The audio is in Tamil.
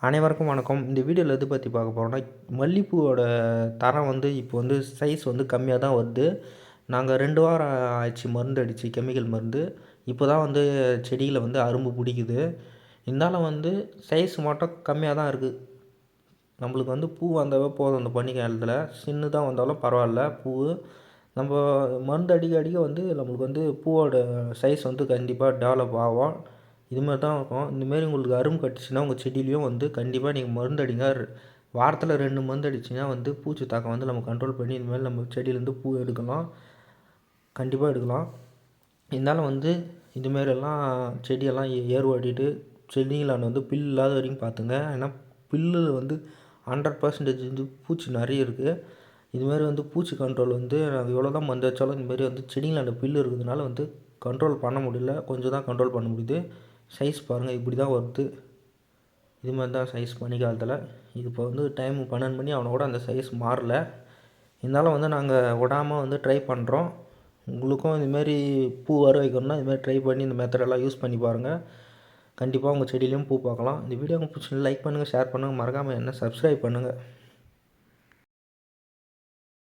அனைவருக்கும் வணக்கம். இந்த வீடியோவில் எது பற்றி பார்க்க போகிறோம்னா, மல்லிப்பூவோட தரம் வந்து இப்போ வந்து சைஸ் வந்து கம்மியாக தான் வருது. நாங்கள் 2 வாரம் ஆச்சு மருந்து அடித்து, கெமிக்கல் மருந்து. இப்போ தான் வந்து செடியில் வந்து அரும்பு பிடிக்குது. இருந்தாலும் வந்து சைஸ் மட்டும் கம்மியாக தான் இருக்குது. நம்மளுக்கு வந்து பூ வந்தாவே போதும். இந்த பனி காலத்தில் சின்னதாக வந்தாலும் பரவாயில்ல பூ. நம்ம மருந்து அடிக்க அடிக்க வந்து நம்மளுக்கு வந்து பூவோட சைஸ் வந்து கண்டிப்பாக டெவலப் ஆகும். இதுமாதிரி தான் இருக்கும். இந்தமாரி உங்களுக்கு அரும்பு கட்டுச்சுன்னா உங்கள் செடியிலையும் வந்து கண்டிப்பாக நீங்கள் மருந்து அடிங்க. வாரத்தில் 2 மருந்து அடிச்சிங்கன்னா வந்து பூச்சி தாக்கம் வந்து நம்ம கண்ட்ரோல் பண்ணி இந்தமாதிரி நம்ம செடியிலேருந்து பூ எடுக்கலாம். கண்டிப்பாக எடுக்கலாம். இருந்தாலும் வந்து இதுமாரிலாம் செடியெல்லாம் ஏர்வாடிட்டு செடிகளான வந்து புல் இல்லாத வரைக்கும் பார்த்துங்க. ஏன்னா புல்லு வந்து 100% வந்து பூச்சி நிறைய இருக்குது. இதுமாரி வந்து பூச்சி கண்ட்ரோல் வந்து நாங்கள் எவ்வளோ தான் மருந்து வச்சாலும் இந்தமாரி வந்து செடிங்களாண்ட புல் இருக்கிறதுனால வந்து கண்ட்ரோல் பண்ண முடியல. கொஞ்சம் தான் கண்ட்ரோல் பண்ண முடியுது. சைஸ் பாருங்கள் இப்படி தான் வருது. இது மாதிரி தான் சைஸ் பனிக்காலத்தில். இது இப்போ வந்து டைம் 12 மணி அவனை கூட அந்த சைஸ் மாறல. இருந்தாலும் வந்து நாங்கள் விடாமல் வந்து ட்ரை பண்ணுறோம். உங்களுக்கும் இதுமாரி பூ வர வைக்கணும்னா இதுமாதிரி ட்ரை பண்ணி இந்த மெத்தடெல்லாம் யூஸ் பண்ணி பாருங்கள். கண்டிப்பாக உங்கள் செடியிலையும் பூ பார்க்கலாம். இந்த வீடியோ உங்களுக்கு பிடிச்சிருந்தா லைக் பண்ணுங்கள், ஷேர் பண்ணுங்கள், மறக்காமல் என்ன சப்ஸ்கிரைப் பண்ணுங்கள்.